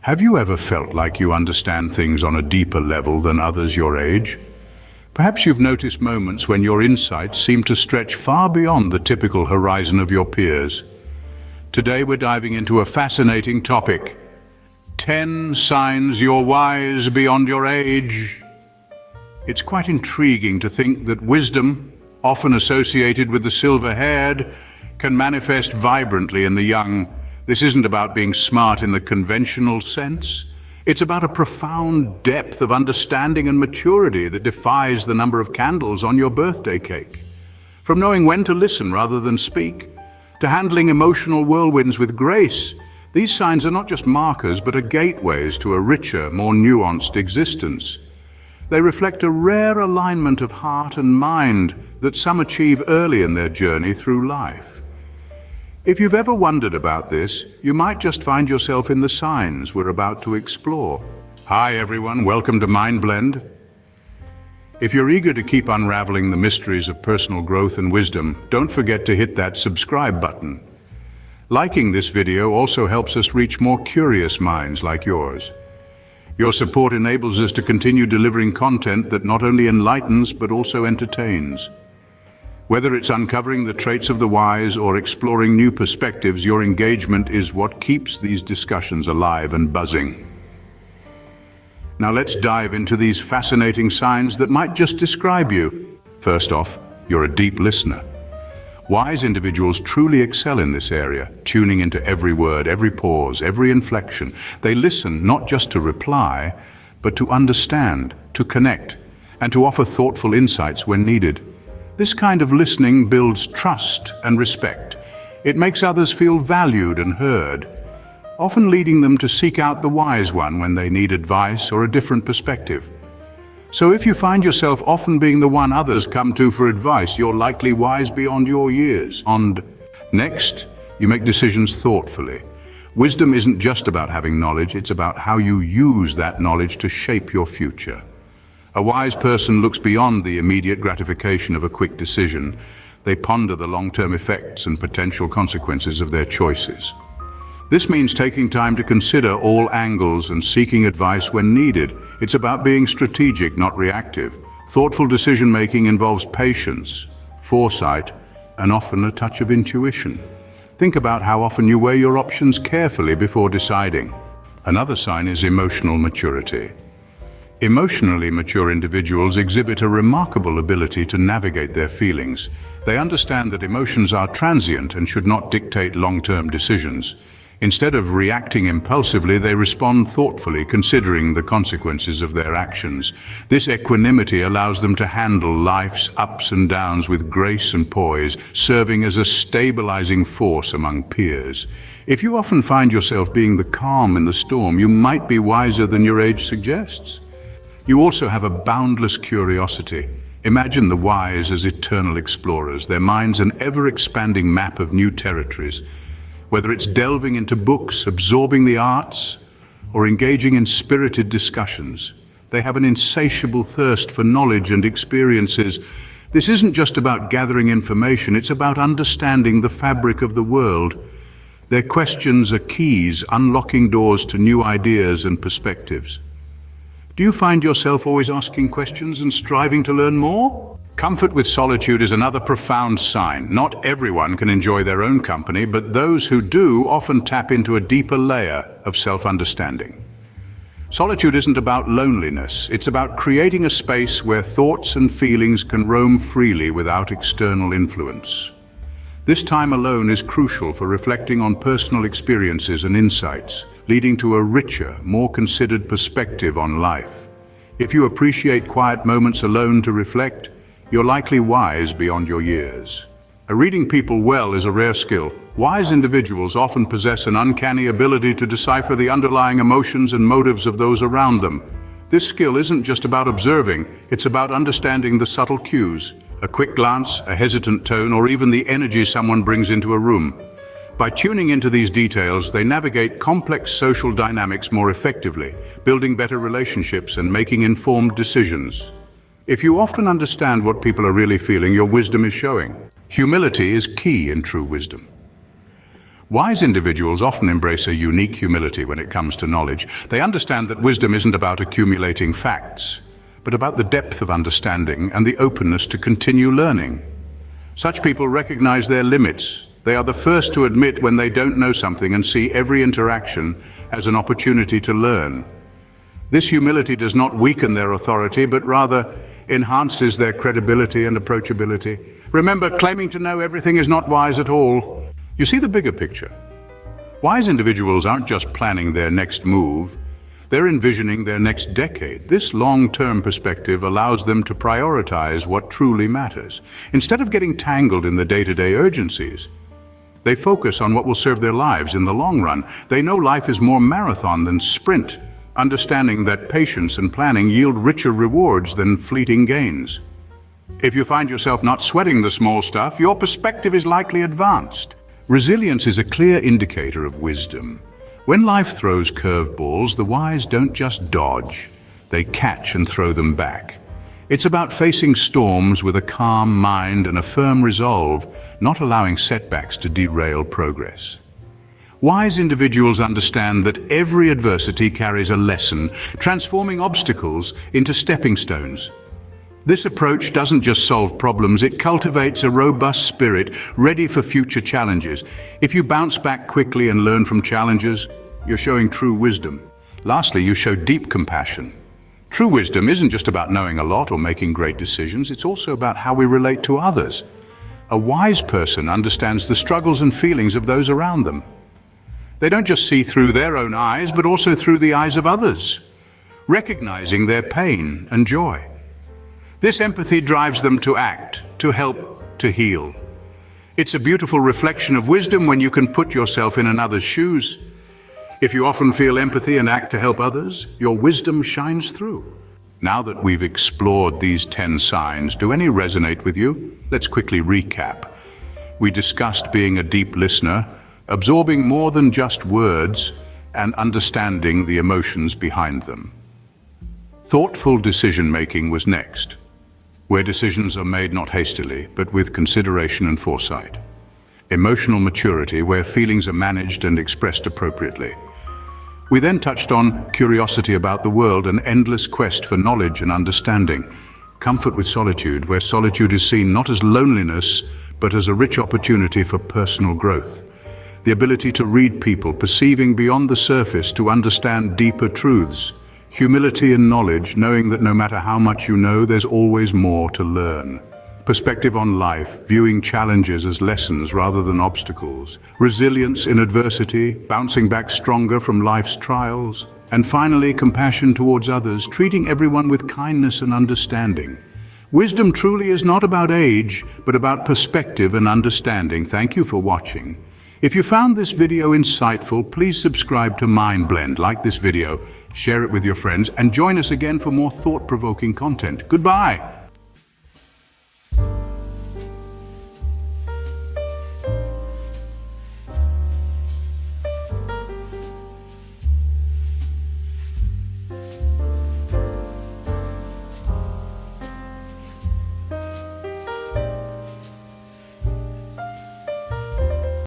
Have you ever felt like you understand things on a deeper level than others your age? Perhaps you've noticed moments when your insights seem to stretch far beyond the typical horizon of your peers. Today we're diving into a fascinating topic: 10 signs you're wise beyond your age. It's quite intriguing to think that wisdom, often associated with the silver-haired, can manifest vibrantly in the young. This isn't about being smart in the conventional sense. It's about a profound depth of understanding and maturity that defies the number of candles on your birthday cake. From knowing when to listen rather than speak, to handling emotional whirlwinds with grace, these signs are not just markers but are gateways to a richer, more nuanced existence. They reflect a rare alignment of heart and mind that some achieve early in their journey through life. If you've ever wondered about this, you might just find yourself in the signs we're about to explore. Hi everyone, welcome to MindBlend. If you're eager to keep unraveling the mysteries of personal growth and wisdom, don't forget to hit that subscribe button. Liking this video also helps us reach more curious minds like yours. Your support enables us to continue delivering content that not only enlightens but also entertains. Whether it's uncovering the traits of the wise or exploring new perspectives, your engagement is what keeps these discussions alive and buzzing. Now let's dive into these fascinating signs that might just describe you. First off, you're a deep listener. Wise individuals truly excel in this area, tuning into every word, every pause, every inflection. They listen not just to reply, but to understand, to connect, and to offer thoughtful insights when needed. This kind of listening builds trust and respect. It makes others feel valued and heard, often leading them to seek out the wise one when they need advice or a different perspective. So if you find yourself often being the one others come to for advice, you're likely wise beyond your years. Next, you make decisions thoughtfully. Wisdom isn't just about having knowledge, it's about how you use that knowledge to shape your future. A wise person looks beyond the immediate gratification of a quick decision. They ponder the long-term effects and potential consequences of their choices. This means taking time to consider all angles and seeking advice when needed. It's about being strategic, not reactive. Thoughtful decision-making involves patience, foresight, and often a touch of intuition. Think about how often you weigh your options carefully before deciding. Another sign is emotional maturity. Emotionally mature individuals exhibit a remarkable ability to navigate their feelings. They understand that emotions are transient and should not dictate long-term decisions. Instead of reacting impulsively, they respond thoughtfully, considering the consequences of their actions. This equanimity allows them to handle life's ups and downs with grace and poise, serving as a stabilizing force among peers. If you often find yourself being the calm in the storm, you might be wiser than your age suggests. You also have a boundless curiosity. Imagine the wise as eternal explorers, their minds an ever-expanding map of new territories. Whether it's delving into books, absorbing the arts, or engaging in spirited discussions, they have an insatiable thirst for knowledge and experiences. This isn't just about gathering information, it's about understanding the fabric of the world. Their questions are keys, unlocking doors to new ideas and perspectives. Do you find yourself always asking questions and striving to learn more? Comfort with solitude is another profound sign. Not everyone can enjoy their own company, but those who do often tap into a deeper layer of self-understanding. Solitude isn't about loneliness. It's about creating a space where thoughts and feelings can roam freely without external influence. This time alone is crucial for reflecting on personal experiences and insights, leading to a richer, more considered perspective on life. If you appreciate quiet moments alone to reflect, you're likely wise beyond your years. Reading people well is a rare skill. Wise individuals often possess an uncanny ability to decipher the underlying emotions and motives of those around them. This skill isn't just about observing, it's about understanding the subtle cues, a quick glance, a hesitant tone, or even the energy someone brings into a room. By tuning into these details, they navigate complex social dynamics more effectively, building better relationships and making informed decisions. If you often understand what people are really feeling, your wisdom is showing. Humility is key in true wisdom. Wise individuals often embrace a unique humility when it comes to knowledge. They understand that wisdom isn't about accumulating facts, but about the depth of understanding and the openness to continue learning. Such people recognize their limits. They are the first to admit when they don't know something and see every interaction as an opportunity to learn. This humility does not weaken their authority, but rather enhances their credibility and approachability. Remember, claiming to know everything is not wise at all. You see the bigger picture. Wise individuals aren't just planning their next move, they're envisioning their next decade. This long-term perspective allows them to prioritize what truly matters. Instead of getting tangled in the day-to-day urgencies, they focus on what will serve their lives in the long run. They know life is more marathon than sprint, understanding that patience and planning yield richer rewards than fleeting gains. If you find yourself not sweating the small stuff, your perspective is likely advanced. Resilience is a clear indicator of wisdom. When life throws curveballs, the wise don't just dodge, they catch and throw them back. It's about facing storms with a calm mind and a firm resolve, not allowing setbacks to derail progress. Wise individuals understand that every adversity carries a lesson, transforming obstacles into stepping stones. This approach doesn't just solve problems, it cultivates a robust spirit ready for future challenges. If you bounce back quickly and learn from challenges, you're showing true wisdom. Lastly, you show deep compassion. True wisdom isn't just about knowing a lot or making great decisions, it's also about how we relate to others. A wise person understands the struggles and feelings of those around them. They don't just see through their own eyes, but also through the eyes of others, recognizing their pain and joy. This empathy drives them to act, to help, to heal. It's a beautiful reflection of wisdom when you can put yourself in another's shoes. If you often feel empathy and act to help others, your wisdom shines through. Now that we've explored these 10 signs, do any resonate with you? Let's quickly recap. We discussed being a deep listener, absorbing more than just words, and understanding the emotions behind them. Thoughtful decision-making was next, where decisions are made not hastily, but with consideration and foresight. Emotional maturity, where feelings are managed and expressed appropriately. We then touched on curiosity about the world, an endless quest for knowledge and understanding. Comfort with solitude, where solitude is seen not as loneliness, but as a rich opportunity for personal growth. The ability to read people, perceiving beyond the surface to understand deeper truths. Humility and knowledge, knowing that no matter how much you know, there's always more to learn. Perspective on life, viewing challenges as lessons rather than obstacles. Resilience in adversity, bouncing back stronger from life's trials. And finally, compassion towards others, treating everyone with kindness and understanding. Wisdom truly is not about age, but about perspective and understanding. Thank you for watching. If you found this video insightful, please subscribe to MindBlend, like this video, share it with your friends, and join us again for more thought-provoking content. Goodbye.